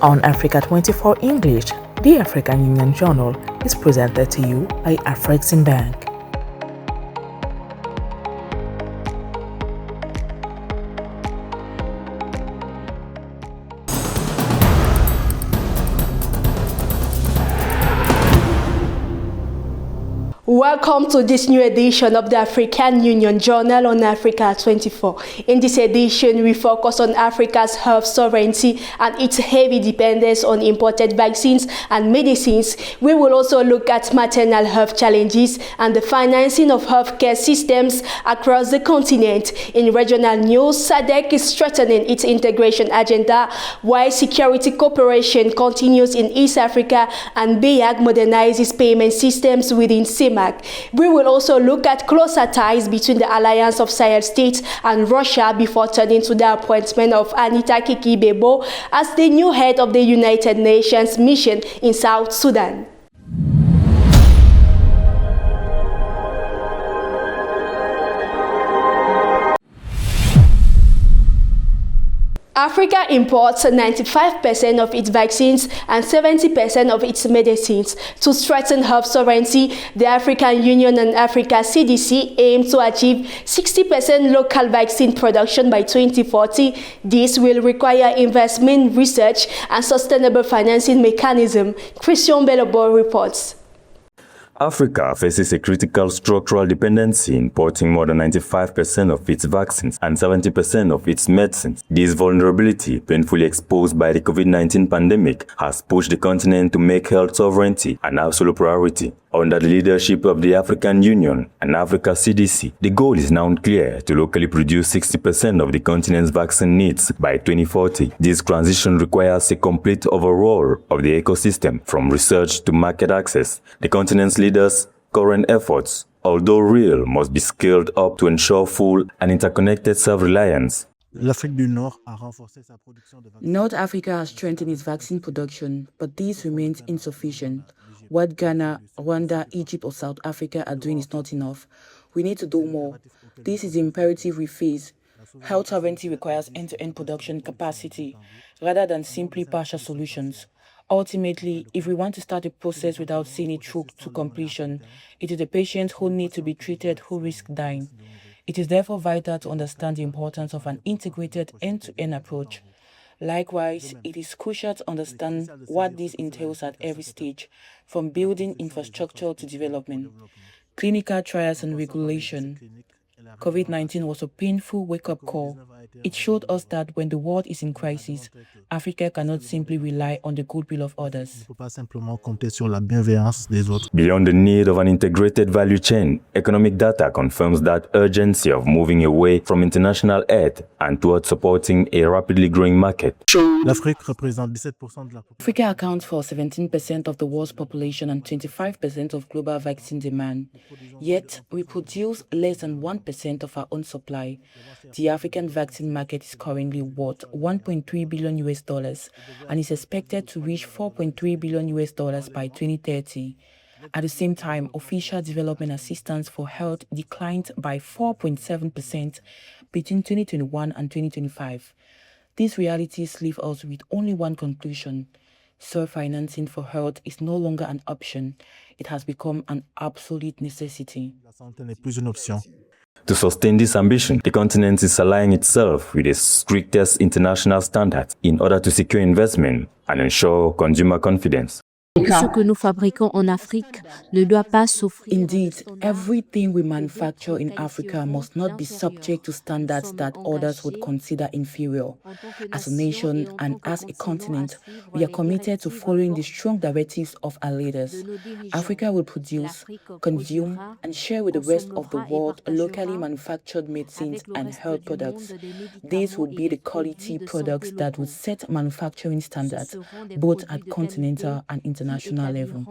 On Africa 24 English, the African Union Journal is presented to you by Afreximbank. Welcome to this new edition of the African Union Journal on Africa 24. In this edition, we focus on Africa's health sovereignty and its heavy dependence on imported vaccines and medicines. We will also look at maternal health challenges and the financing of healthcare systems across the continent. In regional news, SADC is strengthening its integration agenda, while security cooperation continues in East Africa and BIAG modernizes payment systems within CIMAC. We will also look at closer ties between the Alliance of Sahel States and Russia before turning to the appointment of Anita Kiki-Bebo as the new head of the United Nations mission in South Sudan. Africa imports 95% of its vaccines and 70% of its medicines. To strengthen health sovereignty, the African Union and Africa CDC aim to achieve 60% local vaccine production by 2040. This will require investment, research, and sustainable financing mechanism. Christian Belobo reports. Africa faces a critical structural dependency, importing more than 95% of its vaccines and 70% of its medicines. This vulnerability, painfully exposed by the COVID-19 pandemic, has pushed the continent to make health sovereignty an absolute priority. Under the leadership of the African Union and Africa CDC, the goal is now clear to locally produce 60% of the continent's vaccine needs by 2040. This transition requires a complete overhaul of the ecosystem, from research to market access. The continent's leaders' current efforts, although real, must be scaled up to ensure full and interconnected self-reliance. North Africa has strengthened its vaccine production, but this remains insufficient. What Ghana, Rwanda, Egypt or South Africa are doing is not enough. We need to do more. This is the imperative we face. Health sovereignty requires end-to-end production capacity rather than simply partial solutions. Ultimately, if we want to start a process without seeing it through to completion, it is the patients who need to be treated who risk dying. It is therefore vital to understand the importance of an integrated end-to-end approach. Likewise, it is crucial to understand what this entails at every stage, from building infrastructure to development. Clinical trials and regulation. COVID-19 was a painful wake-up call. It showed us that when the world is in crisis, Africa cannot simply rely on the goodwill of others. Beyond the need of an integrated value chain, economic data confirms that urgency of moving away from international aid and towards supporting a rapidly growing market. Africa accounts for 17% of the world's population and 25% of global vaccine demand. Yet, we produce less than 1% of our own supply. The African vaccine market is currently worth $1.3 billion and is expected to reach $4.3 billion by 2030. At the same time, official development assistance for health declined by 4.7% between 2021 and 2025. These realities leave us with only one conclusion. Self-financing for health is no longer an option. It has become an absolute necessity. To sustain this ambition, the continent is aligning itself with the strictest international standards in order to secure investment and ensure consumer confidence. Ce que nous fabriquons en Afrique ne doit pas souffrir. Indeed, everything we manufacture in Africa must not be subject to standards that others would consider inferior. As a nation and as a continent, we are committed to following the strong directives of our leaders. Africa will produce, consume, and share with the rest of the world locally manufactured medicines and health products. These would be the quality products that would set manufacturing standards, both at continental and international level.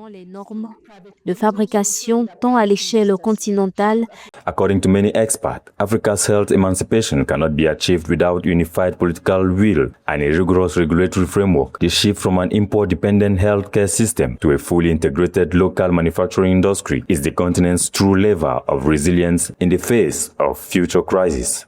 De fabrication tant à l'échelle continentale. According to many experts, Africa's health emancipation cannot be achieved without unified political will and a rigorous regulatory framework. The shift from an import-dependent healthcare system to a fully integrated local manufacturing industry is the continent's true lever of resilience in the face of future crises.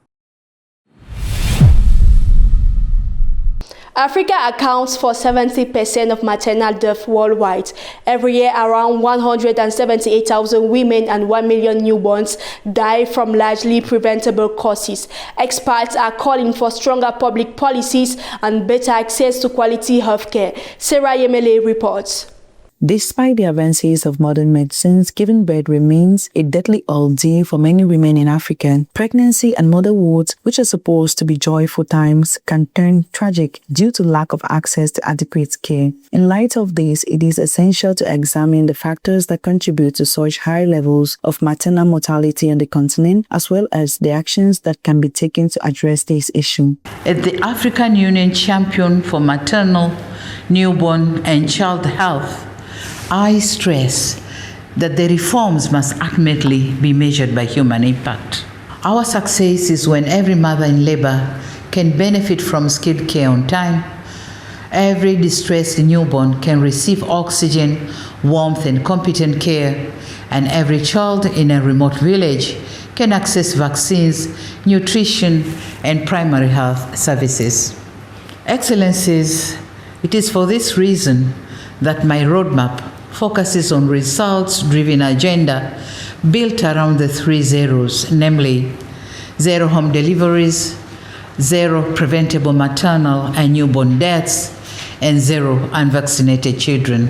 Africa accounts for 70% of maternal death worldwide. Every year, around 178,000 women and 1 million newborns die from largely preventable causes. Experts are calling for stronger public policies and better access to quality healthcare. Sarah Yemele reports. Despite the advances of modern medicines, giving birth remains a deadly ordeal for many women in Africa. Pregnancy and motherhood, which are supposed to be joyful times, can turn tragic due to lack of access to adequate care. In light of this, it is essential to examine the factors that contribute to such high levels of maternal mortality on the continent, as well as the actions that can be taken to address this issue. As the African Union champion for maternal, newborn, and child health, I stress that the reforms must ultimately be measured by human impact. Our success is when every mother in labor can benefit from skilled care on time, every distressed newborn can receive oxygen, warmth, and competent care, and every child in a remote village can access vaccines, nutrition, and primary health services. Excellencies, it is for this reason that my roadmap focuses on results-driven agenda built around the 3 zeros, namely zero home deliveries, zero preventable maternal and newborn deaths, and zero unvaccinated children.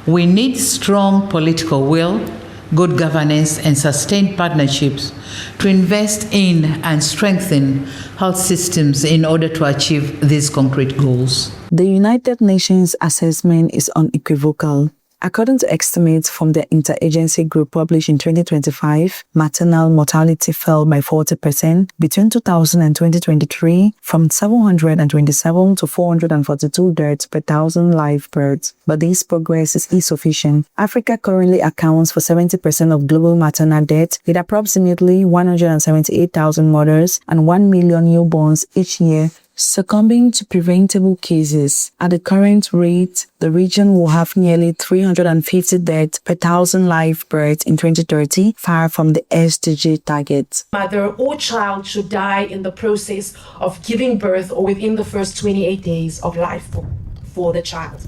We need strong political will, good governance, and sustained partnerships to invest in and strengthen health systems in order to achieve these concrete goals. The United Nations assessment is unequivocal. According to estimates from the Interagency Group published in 2025, maternal mortality fell by 40% between 2000 and 2023 from 727 to 442 deaths per thousand live births. But this progress is insufficient. Africa currently accounts for 70% of global maternal deaths, with approximately 178,000 mothers and 1 million newborns each year succumbing to preventable cases. At the current rate, the region will have nearly 350 deaths per thousand live births in 2030, far from the SDG target. Mother or child should die in the process of giving birth or within the first 28 days of life for the child.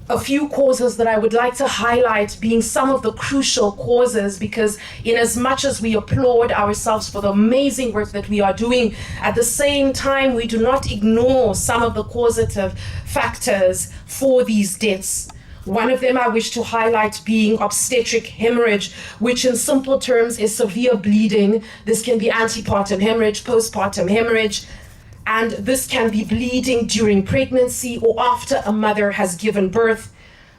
A few causes that I would like to highlight being some of the crucial causes, because in as much as we applaud ourselves for the amazing work that we are doing, at the same time we do not ignore some of the causative factors for these deaths. One of them I wish to highlight being obstetric hemorrhage, which in simple terms is severe bleeding. This can be antepartum hemorrhage, postpartum hemorrhage, and this can be bleeding during pregnancy or after a mother has given birth.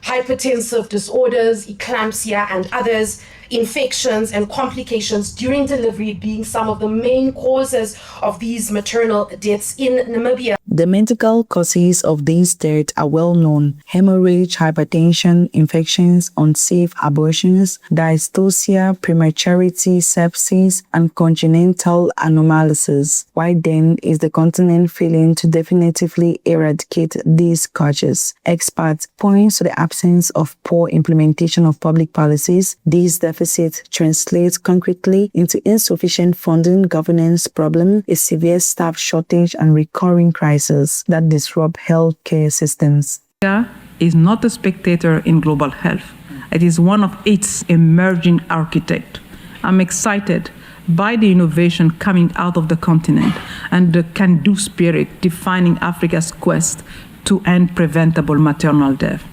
Hypertensive disorders, eclampsia, and others, infections and complications during delivery being some of the main causes of these maternal deaths in Namibia. The medical causes of these deaths are well known: hemorrhage, hypertension, infections, unsafe abortions, dystocia, prematurity, sepsis, and congenital anomalies. Why then is the continent failing to definitively eradicate these causes? Experts point to the absence of poor implementation of public policies. These deficits translate concretely into insufficient funding, governance problem, a severe staff shortage, and recurring crises that disrupt healthcare systems. Africa is not a spectator in global health. It is one of its emerging architects. I'm excited by the innovation coming out of the continent and the can-do spirit defining Africa's quest to end preventable maternal death.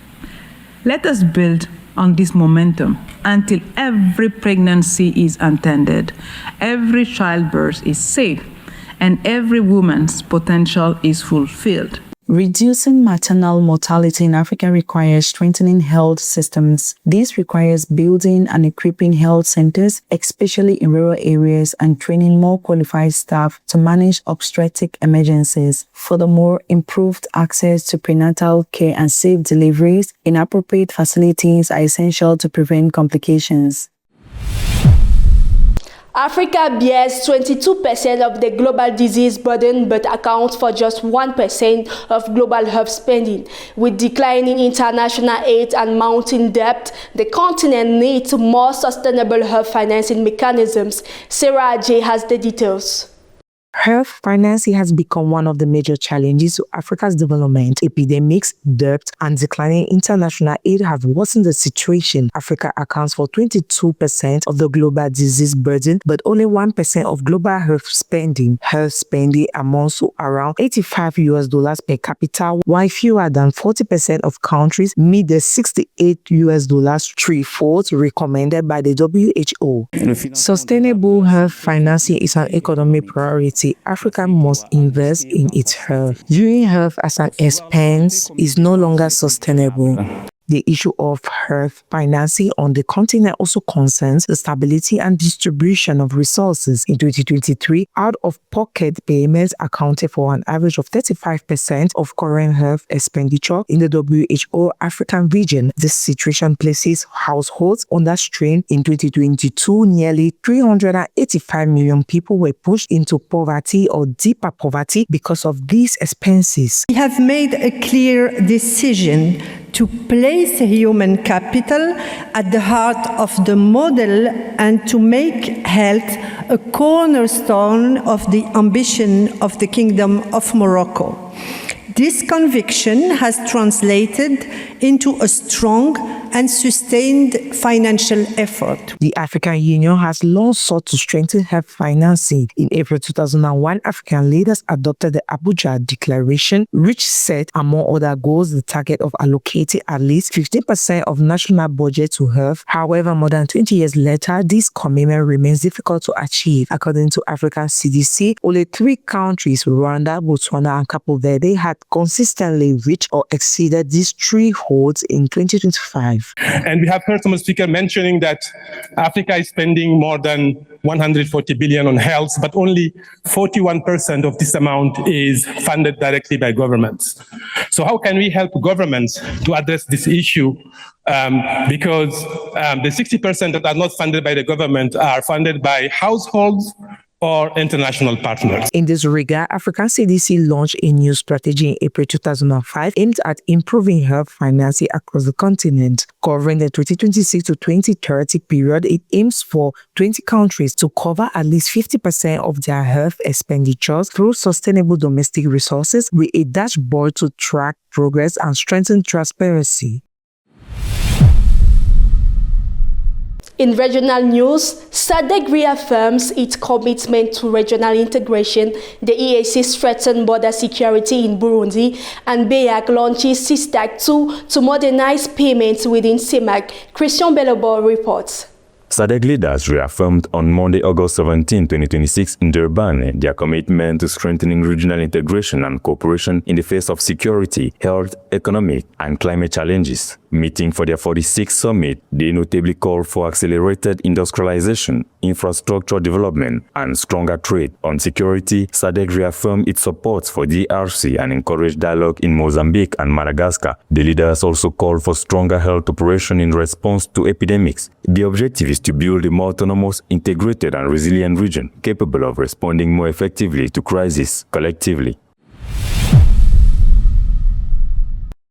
Let us build on this momentum until every pregnancy is untended, every childbirth is safe, and every woman's potential is fulfilled. Reducing maternal mortality in Africa requires strengthening health systems. This requires building and equipping health centers, especially in rural areas, and training more qualified staff to manage obstetric emergencies. Furthermore, improved access to prenatal care and safe deliveries in appropriate facilities are essential to prevent complications. Africa bears 22% of the global disease burden but accounts for just 1% of global health spending. With declining international aid and mounting debt, the continent needs more sustainable health financing mechanisms. Sarah J has the details. Health financing has become one of the major challenges to Africa's development. Epidemics, debt, and declining international aid have worsened the situation. Africa accounts for 22% of the global disease burden, but only 1% of global health spending. Health spending amounts to around $85 per capita, while fewer than 40% of countries meet the $68 threshold recommended by the WHO. Sustainable health financing is an economic priority. Africa must invest in its health. Viewing health as an expense is no longer sustainable. The issue of health financing on the continent also concerns the stability and distribution of resources. In 2023, out-of-pocket payments accounted for an average of 35% of current health expenditure in the WHO African region. This situation places households under strain. In 2022, nearly 385 million people were pushed into poverty or deeper poverty because of these expenses. We have made a clear decision to place human capital at the heart of the model and to make health a cornerstone of the ambition of the Kingdom of Morocco. This conviction has translated into a strong and sustained financial effort. The African Union has long sought to strengthen health financing. In April 2001, African leaders adopted the Abuja Declaration, which set, among other goals, the target of allocating at least 15% of national budget to health. However, more than 20 years later, this commitment remains difficult to achieve. According to African CDC, only 3 countries, Rwanda, Botswana, and Cape Verde, had consistently reached or exceeded these thresholds in 2025. And we have heard some speaker mentioning that Africa is spending more than 140 billion on health, but only 41% of this amount is funded directly by governments. So how can we help governments to address this issue? Because the 60% that are not funded by the government are funded by households or international partners. In this regard, African CDC launched a new strategy in April 2005 aimed at improving health financing across the continent. Covering the 2026 to 2030 period, it aims for 20 countries to cover at least 50% of their health expenditures through sustainable domestic resources, with a dashboard to track progress and strengthen transparency. In regional news, SADC reaffirms its commitment to regional integration. The EAC strengthens border security in Burundi, and BEAC launches SISTAC 2 to modernize payments within CEMAC. Christian Belobo reports. SADC leaders reaffirmed on Monday, August 17, 2026 in Durban their commitment to strengthening regional integration and cooperation in the face of security, health, economic, and climate challenges. Meeting for their 46th summit, they notably called for accelerated industrialization, infrastructure development, and stronger trade. On security, SADC reaffirmed its support for DRC and encouraged dialogue in Mozambique and Madagascar. The leaders also called for stronger health operation in response to epidemics. The objective is to build a more autonomous, integrated, and resilient region capable of responding more effectively to crises collectively.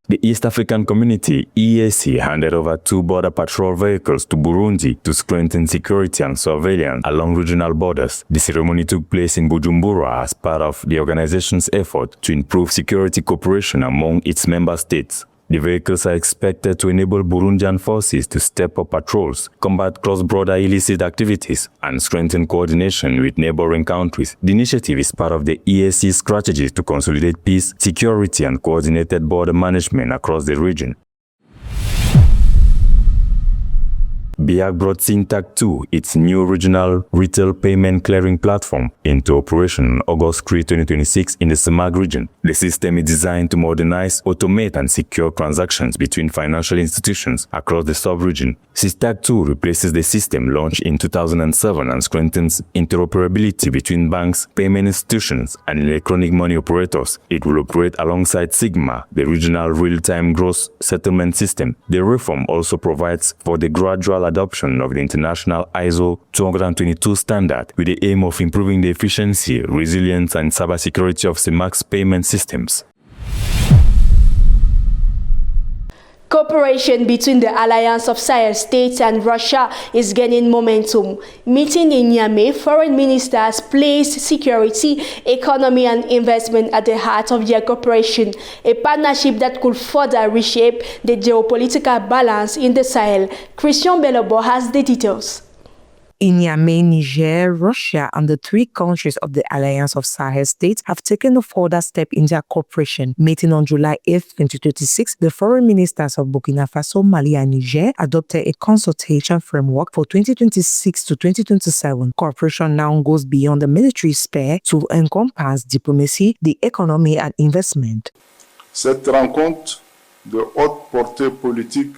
The East African Community, EAC, handed over 2 border patrol vehicles to Burundi to strengthen security and surveillance along regional borders. The ceremony took place in Bujumbura as part of the organization's effort to improve security cooperation among its member states. The vehicles are expected to enable Burundian forces to step up patrols, combat cross-border illicit activities, and strengthen coordination with neighboring countries. The initiative is part of the EAC's strategy to consolidate peace, security, and coordinated border management across the region. BEAC brought SISTAC 2, its new regional retail payment clearing platform, into operation on August 3, 2026 in the CEMAC region. The system is designed to modernize, automate, and secure transactions between financial institutions across the sub-region. SISTAC 2 replaces the system launched in 2007 and strengthens interoperability between banks, payment institutions, and electronic money operators. It will operate alongside SIGMA, the regional real-time gross settlement system. The reform also provides for the gradual adoption of the international ISO 222 standard with the aim of improving the efficiency, resilience, and cybersecurity of CEMAC's payment systems. Cooperation between the Alliance of Sahel States and Russia is gaining momentum. Meeting in Niamey, foreign ministers placed security, economy and investment at the heart of their cooperation, a partnership that could further reshape the geopolitical balance in the Sahel. Christian Belobo has the details. In Niamey, Niger, Russia, and the three countries of the Alliance of Sahel States have taken a further step in their cooperation. Meeting on July 8, 2026, the foreign ministers of Burkina Faso, Mali, and Niger adopted a consultation framework for 2026 to 2027. Cooperation now goes beyond the military sphere to encompass diplomacy, the economy, and investment. Cette rencontre de haute portée politique.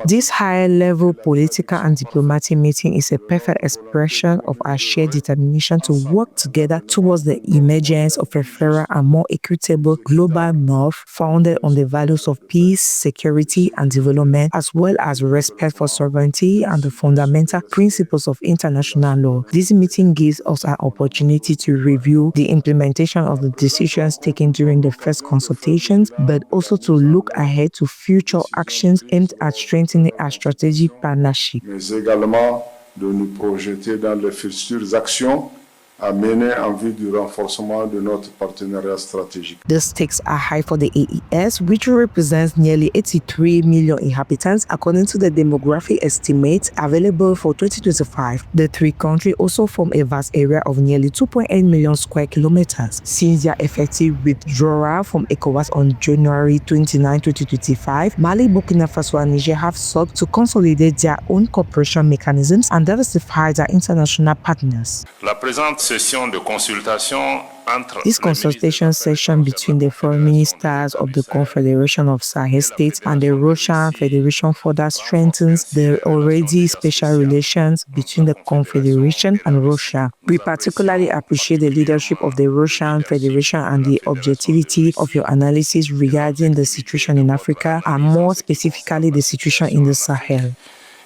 This high-level political and diplomatic meeting is a perfect expression of our shared determination to work together towards the emergence of a fairer and more equitable global north founded on the values of peace, security, and development, as well as respect for sovereignty and the fundamental principles of international law. This meeting gives us an opportunity to review the implementation of the decisions taken during the first consultations, but also to look ahead to future actions aimed at strengthening our strategic partnership. Mais également de nous projeter dans les futures actions à mener en vue du renforcement de notre partenariat stratégique. The stakes are high for the AES, which represents nearly 83 million inhabitants according to the demographic estimates available for 2025. The three countries also form a vast area of nearly 2.8 million square kilometers. Since their effective withdrawal from ECOWAS on January 29, 2025, Mali, Burkina Faso, and Niger have sought to consolidate their own cooperation mechanisms and diversify their international partners. La présente session de consultation entre This consultation session between the foreign ministers of the Confederation of Sahel States and the Russian Federation further strengthens the already special relations between the Confederation and Russia. We particularly appreciate the leadership of the Russian Federation and the objectivity of your analysis regarding the situation in Africa and more specifically the situation in the Sahel.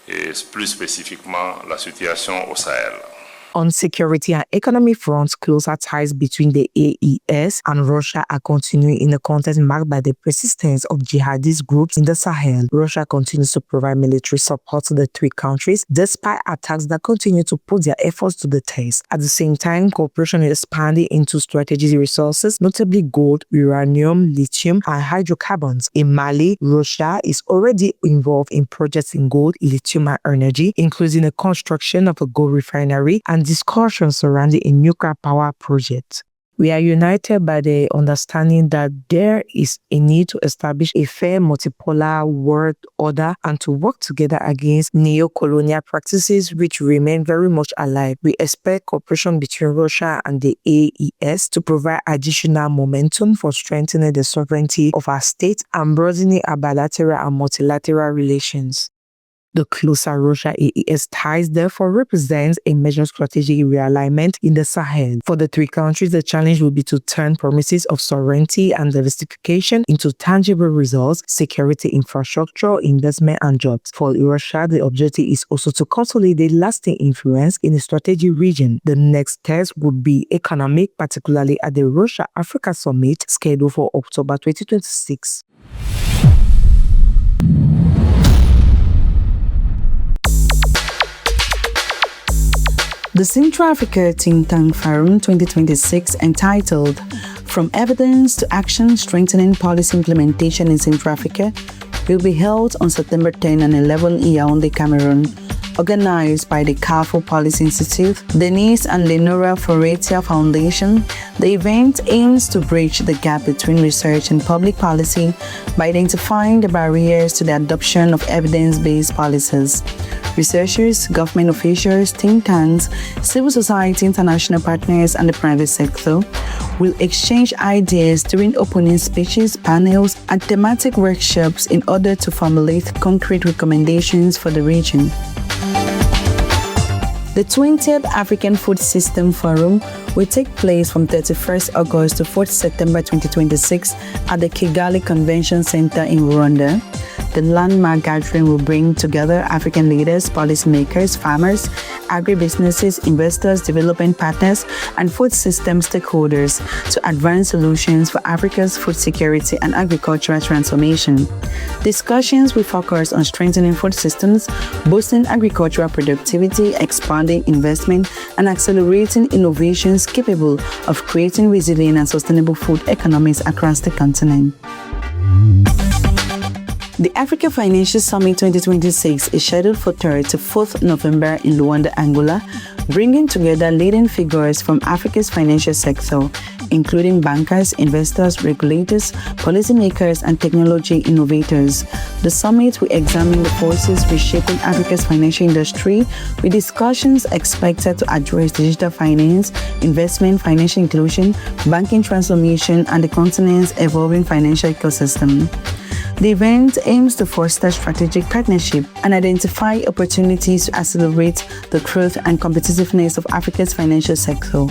et plus spécifiquement la situation au Sahel. On security and economy fronts, closer ties between the AES and Russia are continuing in a context marked by the persistence of jihadist groups in the Sahel. Russia continues to provide military support to the three countries, despite attacks that continue to put their efforts to the test. At the same time, cooperation is expanding into strategic resources, notably gold, uranium, lithium, and hydrocarbons. In Mali, Russia is already involved in projects in gold, lithium, and energy, including the construction of a gold refinery and discussions surrounding a nuclear power project. We are united by the understanding that there is a need to establish a fair multipolar world order and to work together against neo-colonial practices which remain very much alive. We expect cooperation between Russia and the AES to provide additional momentum for strengthening the sovereignty of our state and broadening our bilateral and multilateral relations. The closer Russia-AES ties therefore represents a major strategic realignment in the Sahel. For the three countries, the challenge will be to turn promises of sovereignty and diversification into tangible results, security, infrastructure, investment, and jobs. For Russia, the objective is also to consolidate lasting influence in the strategic region. The next test would be economic, particularly at the Russia-Africa Summit scheduled for October 2026. The Central Africa Think Tank Forum 2026, entitled From Evidence to Action Strengthening Policy Implementation in Central Africa, will be held on September 10 and 11 in Yaoundé, Cameroon. Organized by the Carrefour Policy Institute, Denise and Lenora Foretia Foundation, the event aims to bridge the gap between research and public policy by identifying the barriers to the adoption of evidence-based policies. Researchers, government officials, think tanks, civil society, international partners, and the private sector will exchange ideas during opening speeches, panels, and thematic workshops in order to formulate concrete recommendations for the region. The 20th African Food System Forum will take place from 31st August to 4th September 2026 at the Kigali Convention Center in Rwanda. The landmark gathering will bring together African leaders, policymakers, farmers, agribusinesses, investors, development partners, and food system stakeholders to advance solutions for Africa's food security and agricultural transformation. Discussions will focus on strengthening food systems, boosting agricultural productivity, expanding investment, and accelerating innovations capable of creating resilient and sustainable food economies across the continent. The Africa Financial Summit 2026 is scheduled for 3rd to 4th November in Luanda, Angola, bringing together leading figures from Africa's financial sector, including bankers, investors, regulators, policymakers, and technology innovators. The summit will examine the forces reshaping Africa's financial industry, with discussions expected to address digital finance, investment, financial inclusion, banking transformation, and the continent's evolving financial ecosystem. The event aims to foster strategic partnership and identify opportunities to accelerate the growth and competitiveness of Africa's financial sector.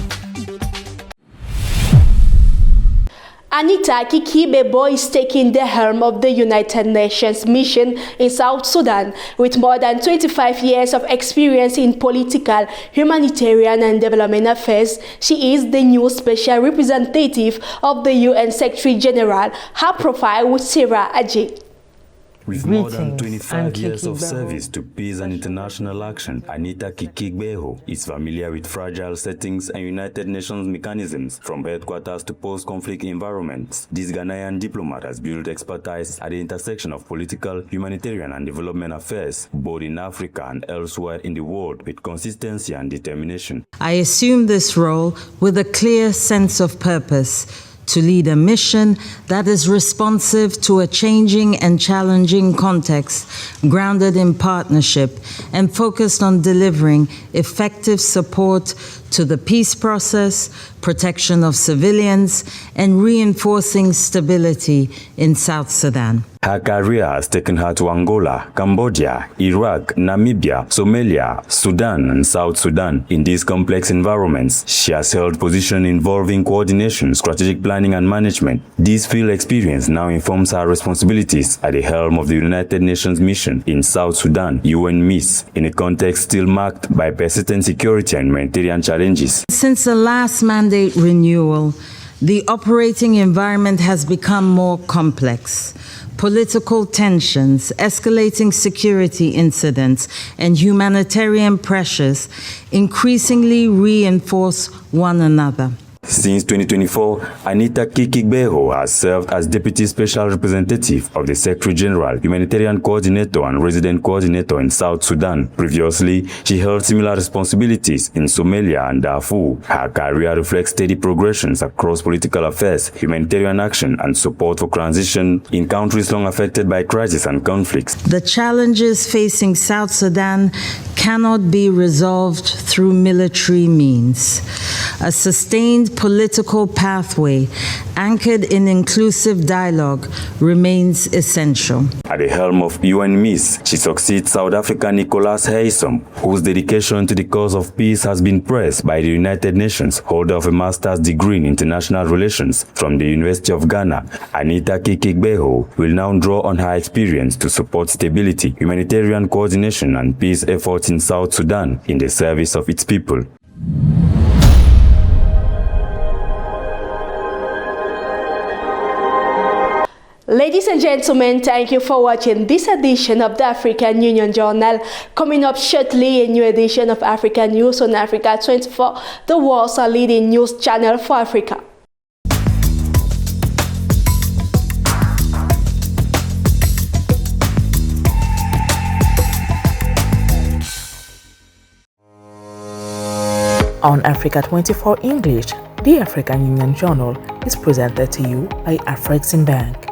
Anita Kikibebo is taking the helm of the United Nations mission in South Sudan. With more than 25 years of experience in political, humanitarian, and development affairs, she is the new special representative of the UN Secretary General. Her profile with Sarah Ajay. With more than 25 years of service to peace and international action, Anita Kikigbeho is familiar with fragile settings and United Nations mechanisms, from headquarters to post-conflict environments. This Ghanaian diplomat has built expertise at the intersection of political, humanitarian, and development affairs, both in Africa and elsewhere in the world, with consistency and determination. I assume this role with a clear sense of purpose, to lead a mission that is responsive to a changing and challenging context, grounded in partnership, and focused on delivering effective support to the peace process, protection of civilians, and reinforcing stability in South Sudan. Her career has taken her to Angola, Cambodia, Iraq, Namibia, Somalia, Sudan, and South Sudan. In these complex environments, she has held positions involving coordination, strategic planning, and management. This field experience now informs her responsibilities at the helm of the United Nations mission in South Sudan, UNMISS, in a context still marked by persistent security and humanitarian challenges. Since the last mandate renewal, the operating environment has become more complex. Political tensions, escalating security incidents, and humanitarian pressures increasingly reinforce one another. Since 2024, Anita Kikigbeho has served as Deputy Special Representative of the Secretary General, Humanitarian Coordinator, and Resident Coordinator in South Sudan. Previously, she held similar responsibilities in Somalia and Darfur. Her career reflects steady progressions across political affairs, humanitarian action, and support for transition in countries long affected by crisis and conflicts. The challenges facing South Sudan cannot be resolved through military means. A sustained political pathway anchored in inclusive dialogue remains essential. At the helm of UNMISS, she succeeds South African Nicholas Haysom, whose dedication to the cause of peace has been praised by the United Nations, holder of a master's degree in international relations from the University of Ghana. Anita Kikigbeho will now draw on her experience to support stability, humanitarian coordination, and peace efforts in South Sudan in the service of its people. Ladies and gentlemen, thank you for watching this edition of the African Union Journal. Coming up shortly, a new edition of Africa News on Africa 24, the world's leading news channel for Africa. On Africa 24 English, the African Union Journal is presented to you by Afrexim Bank.